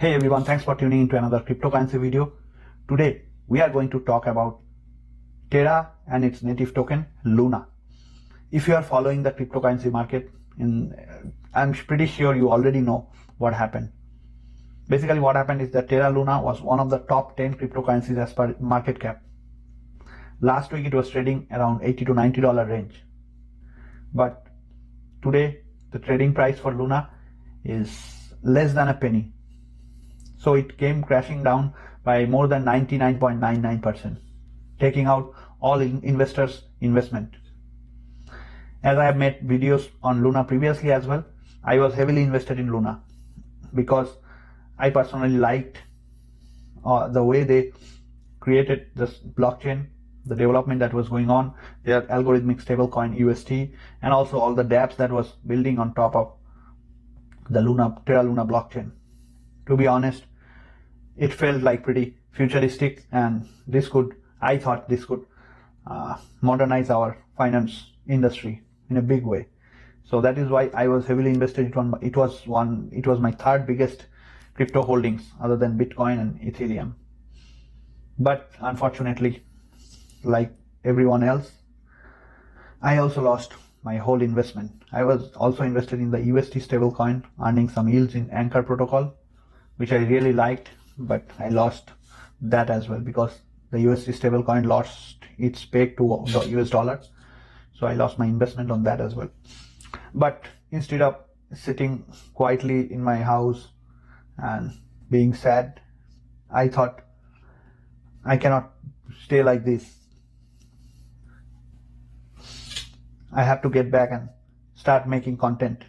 Hey everyone, thanks for tuning into another cryptocurrency video. Today we are going to talk about Terra and its native token Luna. If you are following the cryptocurrency market, I'm pretty sure you already know what happened. Basically what happened is that Terra Luna was one of the top 10 cryptocurrencies as per market cap. Last week it was trading around $80 to $90 range. But today the trading price for Luna is less than a penny. So it came crashing down by more than 99.99%, taking out all investors' investment. As I have made videos on Luna previously as well, I was heavily invested in Luna because I personally liked the way they created this blockchain, the development that was going on, their algorithmic stablecoin UST, and also all the dApps that was building on top of the Terra Luna blockchain. To be honest, it felt like pretty futuristic, and I thought this could modernize our finance industry in a big way. So that is why I was heavily invested in one. It was my third biggest crypto holdings other than Bitcoin and Ethereum. But unfortunately, like everyone else, I also lost my whole investment. I was also invested in the UST stablecoin, earning some yields in Anchor protocol, which I really liked, but I lost that as well because the USD stablecoin lost its peg to the US dollar. So I lost my investment on that as well. But instead of sitting quietly in my house and being sad, I thought I cannot stay like this. I have to get back and start making content.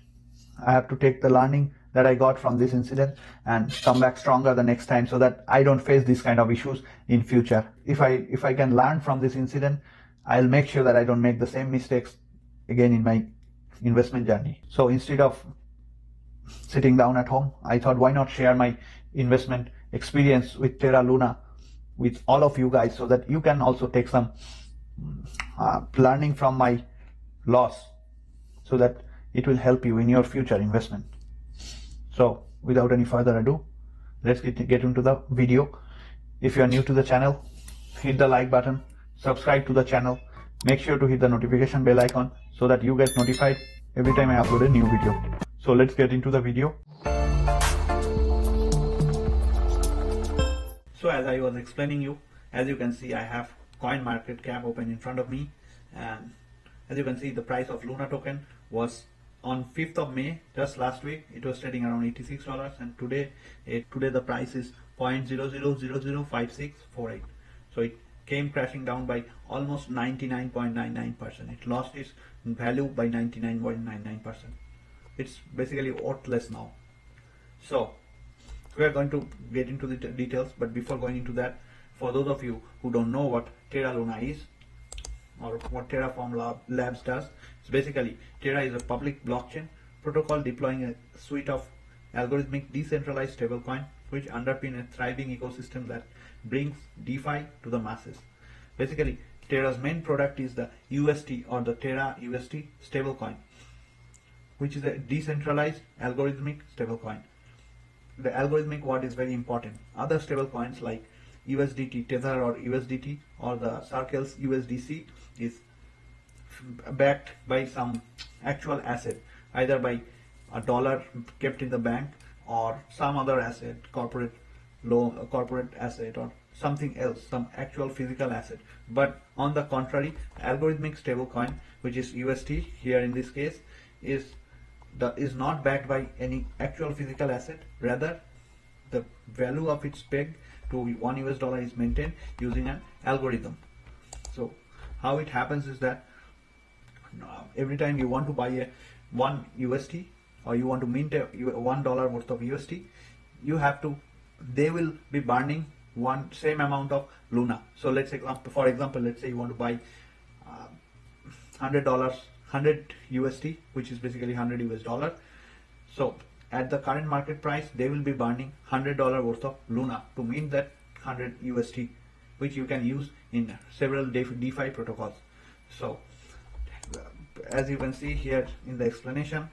I have to take the learning that I got from this incident and come back stronger the next time so that I don't face these kind of issues in future. If I can learn from this incident, I'll make sure that I don't make the same mistakes again in my investment journey. So instead of sitting down at home, I thought, why not share my investment experience with Terra Luna with all of you guys so that you can also take some learning from my loss so that it will help you in your future investment. So without any further ado, let's get into the video. If you are new to the channel, hit the like button, subscribe to the channel, make sure to hit the notification bell icon so that you get notified every time I upload a new video. So let's get into the video. So as I was explaining you, as you can see, I have coin market cap open in front of me, and as you can see, the price of Luna token was on 5th of May, just last week, it was trading around $86, and today the price is 0.00005648. So it came crashing down by almost 99.99%. It lost its value by 99.99%. It's basically worthless now. So we are going to get into the details, but before going into that, for those of you who don't know what Terra Luna is, or what Terraform Labs does. So basically, Terra is a public blockchain protocol deploying a suite of algorithmic decentralized stablecoin which underpin a thriving ecosystem that brings DeFi to the masses. Basically, Terra's main product is the UST, or the Terra UST stablecoin, which is a decentralized algorithmic stablecoin. The algorithmic word is very important. Other stablecoins like USDT Tether or USDT or the Circle's USDC is backed by some actual asset, either by a dollar kept in the bank or some other asset, corporate loan, corporate asset, or something else, some actual physical asset. But on the contrary, algorithmic stablecoin, which is UST here in this case, is not backed by any actual physical asset. Rather, the value of its peg to $1 US is maintained using an algorithm. So how it happens is that every time you want to buy one UST, or you want to mint $1 worth of UST, they will be burning same amount of Luna. So let's say, for example, let's say you want to buy $100 UST, which is basically $100 US. So at the current market price, they will be burning $100 worth of Luna to mint that 100 UST, which you can use in several DeFi protocols. So as you can see here in the explanation,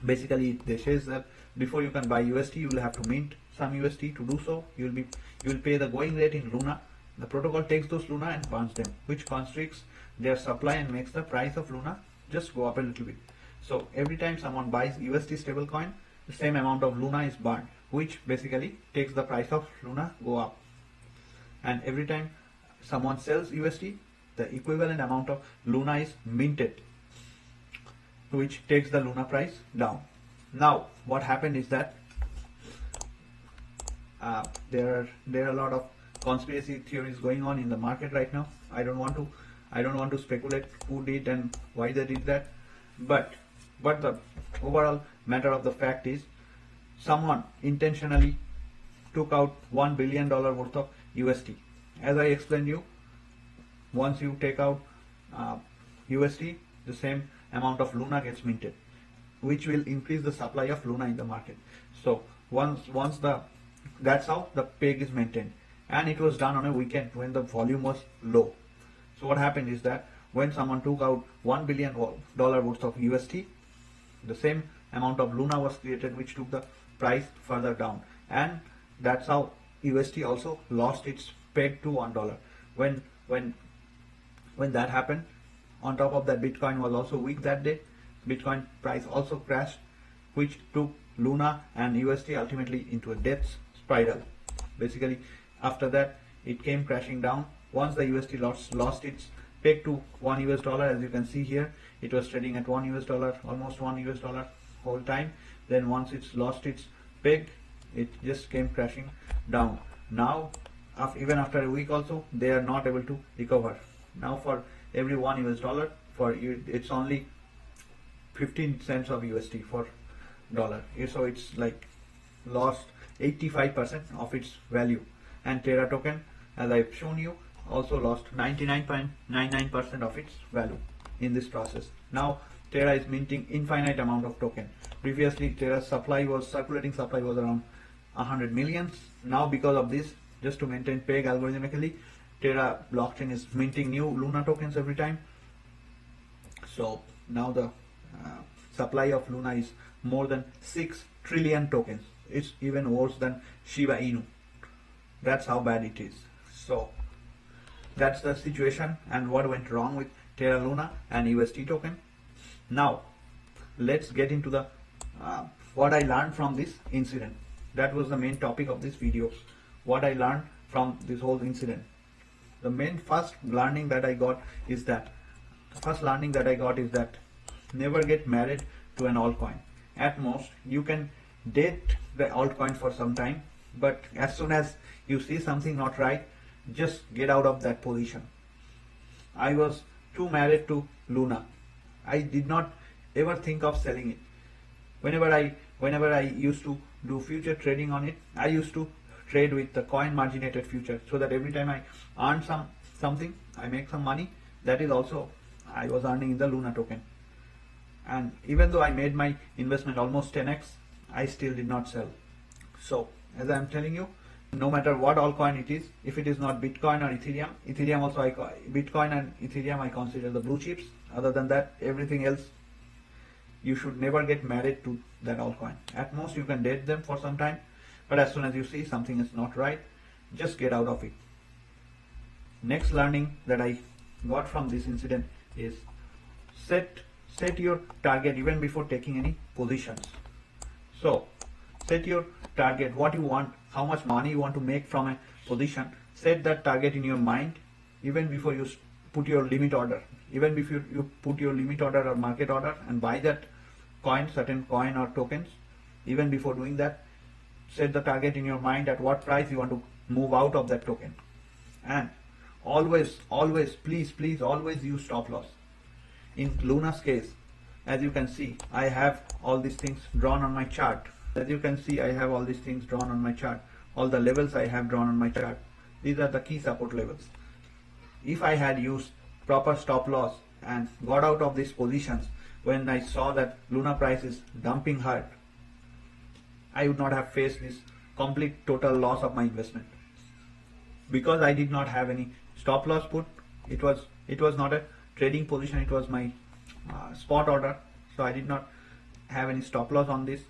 basically they says that before you can buy USD, you will have to mint some USD. To do so, you will pay the going rate in Luna. The protocol takes those Luna and burns them, which constricts their supply and makes the price of Luna just go up a little bit. So every time someone buys USD stablecoin, the same amount of Luna is burned, which basically takes the price of Luna go up. And every time someone sells USD, the equivalent amount of Luna is minted, which takes the Luna price down. Now, what happened is that there are a lot of conspiracy theories going on in the market right now. I don't want to speculate who did and why they did that, but the overall matter of the fact is someone intentionally took out $1 billion worth of USD. As I explained you, once you take out USD, the same amount of Luna gets minted, which will increase the supply of Luna in the market. So that's how the peg is maintained, and it was done on a weekend when the volume was low. So what happened is that when someone took out $1 billion worth of USD, the same amount of Luna was created, which took the price further down, and that's how USD also lost its peg to $1. When that happened, on top of that, Bitcoin was also weak that day. Bitcoin price also crashed, which took Luna and USD ultimately into a death spiral. Basically, after that, it came crashing down. Once the USD lost its peg to $1, as you can see here, it was trading at $1, almost $1 whole time. Then once it's lost its peg, it just came crashing down. Now, even after a week also, they are not able to recover. Now for every $1, it's only 15 cents of USD for dollar. So it's like lost 85% of its value. And Terra token, as I've shown you, also lost 99.99% of its value in this process. Now Terra is minting infinite amount of token. Previously Terra's circulating supply was around 100 millions. Now because of this, just to maintain peg algorithmically, Terra blockchain is minting new Luna tokens every time. So now the supply of Luna is more than 6 trillion tokens. It's even worse than Shiba Inu. That's how bad it is. So that's the situation and what went wrong with Terra Luna and USD token. Now let's get into the what I learned from this incident. That was the main topic of this video. What I learned from this whole incident. The first learning that I got is that never get married to an altcoin. At most, you can date the altcoin for some time, but as soon as you see something not right, just get out of that position. I was too married to Luna. I did not ever think of selling it. Whenever I used to do future trading on it, I used to trade with the coin marginated future, so that every time I earn something, I make some money. That is also I was earning in the Luna token. And even though I made my investment almost 10x, I still did not sell. So as I am telling you, no matter what altcoin it is, if it is not Bitcoin or Ethereum, Bitcoin and Ethereum I consider the blue chips. Other than that, everything else, you should never get married to that altcoin. At most you can date them for some time, but as soon as you see something is not right, just get out of it. Next learning that I got from this incident is set your target even before taking any positions. So set your target, what you want, how much money you want to make from a position. Set that target in your mind even before you put your limit order. Even before you put your limit order or market order and buy that coin, certain coin or tokens, even before doing that, set the target in your mind at what price you want to move out of that token. And always, please always use stop loss. In Luna's case, as you can see, I have all these things drawn on my chart. As you can see, I have all these things drawn on my chart. All the levels I have drawn on my chart. These are the key support levels. If I had used proper stop loss and got out of these positions when I saw that Luna price is dumping hard, I would not have faced this complete total loss of my investment. Because I did not have any stop loss put, it was not a trading position, it was my spot order, so I did not have any stop loss on this.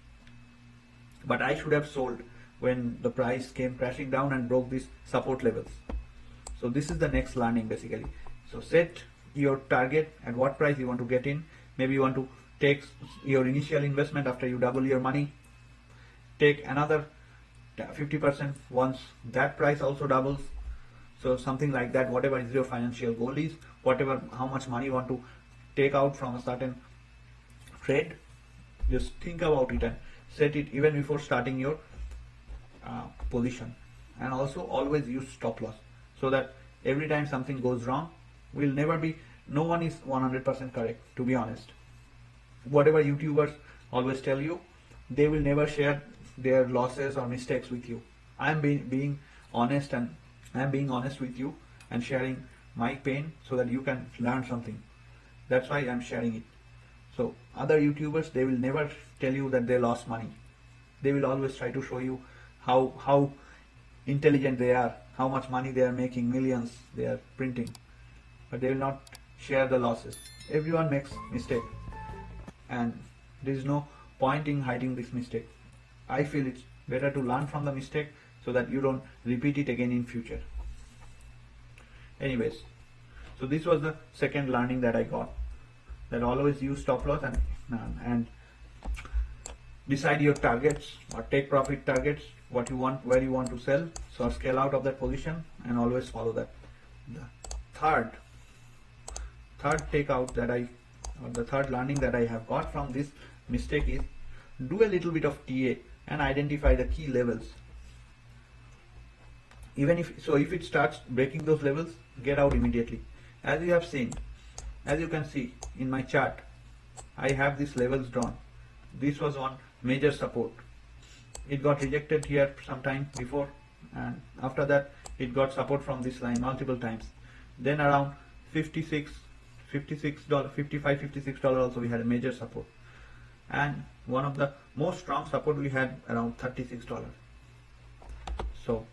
but I should have sold when the price came crashing down and broke these support levels. So this is the next learning basically. So set your target at what price you want to get in. Maybe you want to take your initial investment after you double your money, take another 50% once that price also doubles. So something like that, whatever is your financial goal is, whatever, how much money you want to take out from a certain trade, just think about it and set it even before starting your position. And also always use stop loss, so that every time something goes wrong, will never be, no one is 100% correct, to be honest. Whatever YouTubers always tell you, they will never share their losses or mistakes with you. I am being honest, and I am being honest with you and sharing my pain so that you can learn something. That's why I am sharing it. So other YouTubers, they will never tell you that they lost money. They will always try to show you how intelligent they are, how much money they are making, millions they are printing, but they will not share the losses. Everyone makes mistake, and there is no point in hiding this mistake. I feel it's better to learn from the mistake so that you don't repeat it again in future. Anyways, so this was the second learning that I got, that always use stop loss and decide your targets or take profit targets, what you want, where you want to sell, so scale out of that position and always follow that. The third takeout that the third learning that I have got from this mistake is do a little bit of TA and identify the key levels. Even if it starts breaking those levels, get out immediately. As you have seen, as you can see in my chart, I have these levels drawn. This was one major support. It got rejected here sometime before, and after that it got support from this line multiple times. Then around $55, $56 also we had a major support, and one of the most strong support we had around $36. So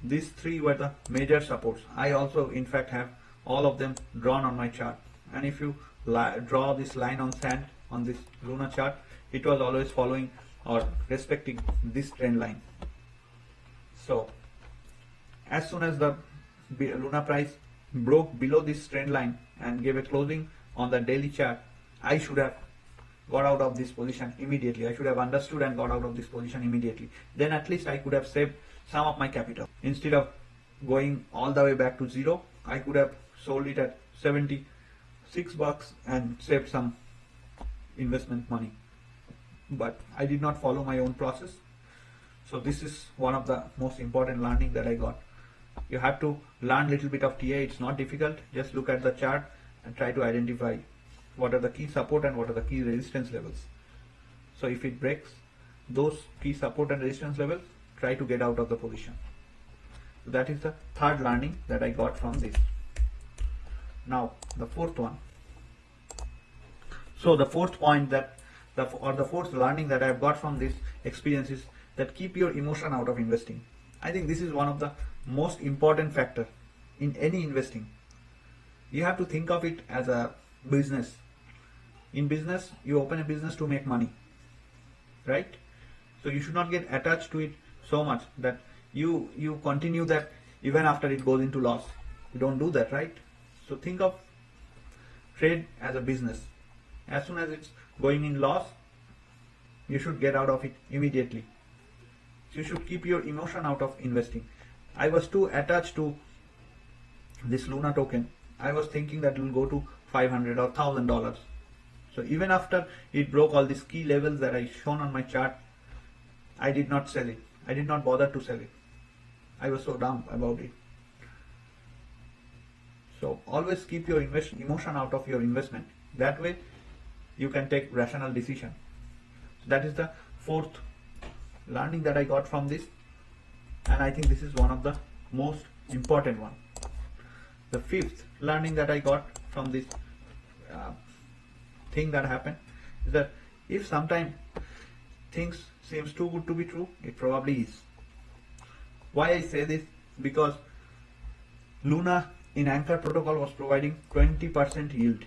these three were the major supports. I also in fact have all of them drawn on my chart, and if you draw this line on sand on this Luna chart, it was always following or respecting this trend line. So as soon as the Luna price broke below this trend line and gave a closing on the daily chart, I should have got out of this position immediately. I should have understood and got out of this position immediately. Then at least I could have saved some of my capital. Instead of going all the way back to zero, I could have sold it at $76 and saved some investment money. But I did not follow my own process. So this is one of the most important learning that I got. You have to learn little bit of TA. It's not difficult. Just look at the chart and try to identify what are the key support and what are the key resistance levels. So if it breaks those key support and resistance levels, try to get out of the position. So that is the third learning that I got from this. Now the fourth one. So the fourth point that the fourth learning that I have got from this experience is that keep your emotion out of investing. I think this is one of the most important factor in any investing. You have to think of it as a business. In business, you open a business to make money, right? So you should not get attached to it so much that you continue that even after it goes into loss. You don't do that, right? So think of trade as a business. As soon as it's going in loss, you should get out of it immediately. So you should keep your emotion out of investing. I was too attached to this Luna token. I was thinking that it will go to $500 or $1,000. So even after it broke all these key levels that I shown on my chart, I did not sell it. I did not bother to sell it. I was so dumb about it. So always keep your emotion out of your investment. That way you can take rational decision. So that is the fourth learning that I got from this, and I think this is one of the most important one. The fifth learning that I got from this thing that happened is that if sometimes things seems too good to be true, it probably is. Why I say this? Because Luna in Anchor protocol was providing 20% yield.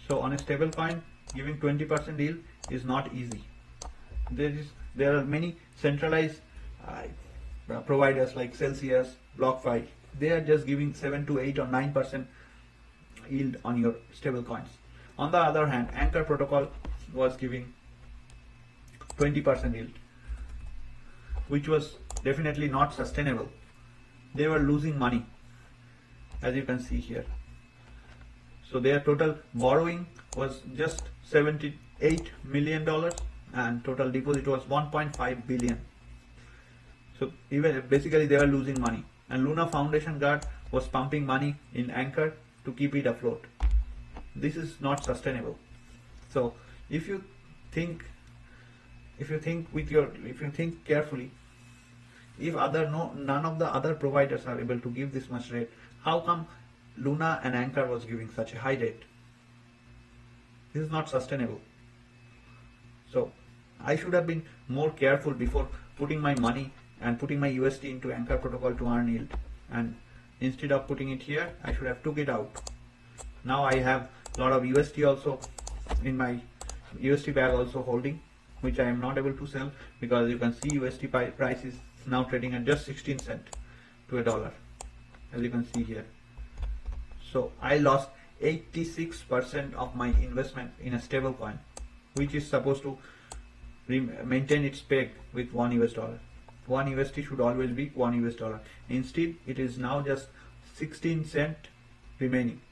So on a stable coin, giving 20% yield is not easy. There is There are many centralized providers like Celsius, BlockFi. They are just giving 7 to 8 or 9% yield on your stable coins. On the other hand, Anchor protocol was giving 20% yield, which was definitely not sustainable. They were losing money, as you can see here. So their total borrowing was just $78 million and total deposit was 1.5 billion. So even basically they were losing money, and Luna Foundation Guard was pumping money in Anchor to keep it afloat. This is not sustainable. So if you think carefully, if none of the other providers are able to give this much rate, how come Luna and Anchor was giving such a high rate? This is not sustainable. So I should have been more careful before putting my money and putting my USD into Anchor protocol to earn yield, and instead of putting it here, I should have took it out. Now I have a lot of USD also in my USD bag also holding, which I am not able to sell because you can see USD price is now trading at just 16 cents to a dollar, as you can see here. So I lost 86% of my investment in a stable coin, which is supposed to maintain its peg with $1 US. 1 USD should always be $1 US. Instead, it is now just 16 cents remaining.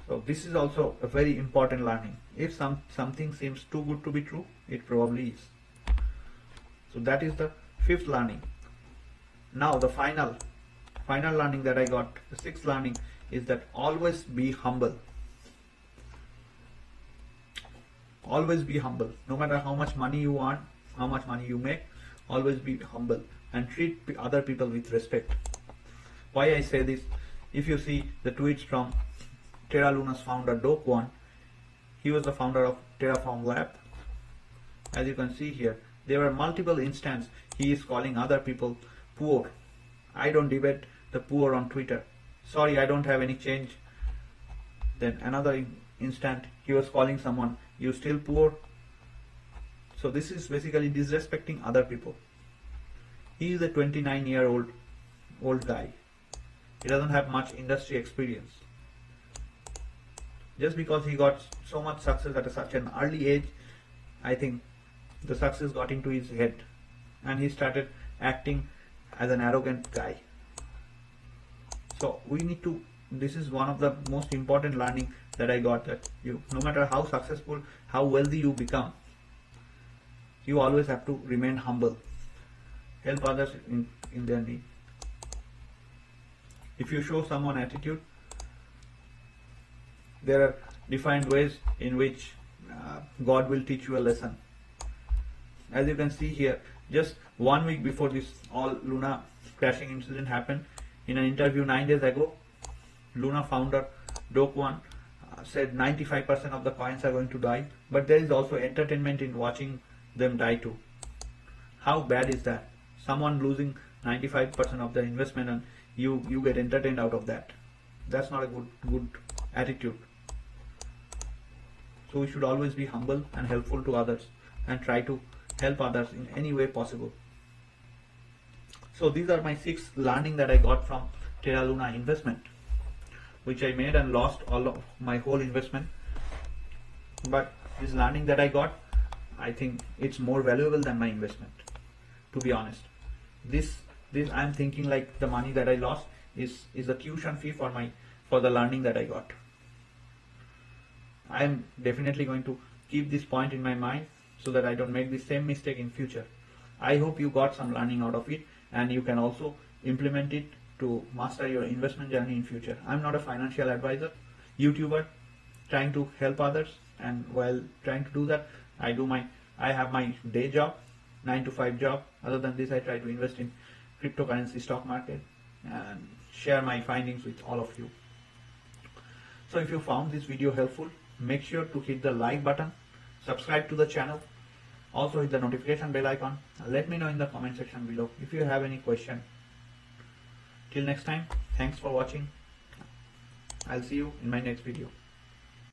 So this is also a very important learning. If something seems too good to be true, it probably is. So that is the fifth learning. Now the final learning that I got, the sixth learning, is that always be humble. Always be humble. No matter how much money you earn, how much money you make, always be humble and treat other people with respect. Why I say this? If you see the tweets from Terra Luna's founder Do Kwon, he was the founder of Terraform Lab. As you can see here, there were multiple instances he is calling other people poor. I don't debate the poor on Twitter. Sorry, I don't have any change. Then another instant he was calling someone, you still poor. So this is basically disrespecting other people. He is a 29-year-old guy. He doesn't have much industry experience. Just because he got so much success at such an early age, I think the success got into his head and he started acting as an arrogant guy. So we need to, this is one of the most important learning that I got, that no matter how successful, how wealthy you become, you always have to remain humble. Help others in their need. If you show someone attitude, there are different ways in which God will teach you a lesson. As you can see here, just 1 week before this all Luna crashing incident happened, in an interview 9 days ago, Luna founder Do Kwon said 95% of the coins are going to die, but there is also entertainment in watching them die too. How bad is that? Someone losing 95% of their investment and you get entertained out of that. That's not a good attitude. So we should always be humble and helpful to others and try to help others in any way possible. So these are my 6 learning that I got from Terra Luna investment, which I made and lost all of my whole investment. But this learning that I got, I think it's more valuable than my investment, to be honest. This I'm thinking like the money that I lost is a tuition fee for the learning that I got. I'm definitely going to keep this point in my mind so that I don't make the same mistake in future. I hope you got some learning out of it and you can also implement it to master your investment journey in future. I'm not a financial advisor, YouTuber trying to help others, and while trying to do that, I have my day job, 9 to 5 job. Other than this, I try to invest in cryptocurrency, stock market, and share my findings with all of you. So if you found this video helpful, make sure to hit the like button, subscribe to the channel, also hit the notification bell icon. Let me know in the comment section below if you have any question. Till next time, thanks for watching. I'll see you in my next video.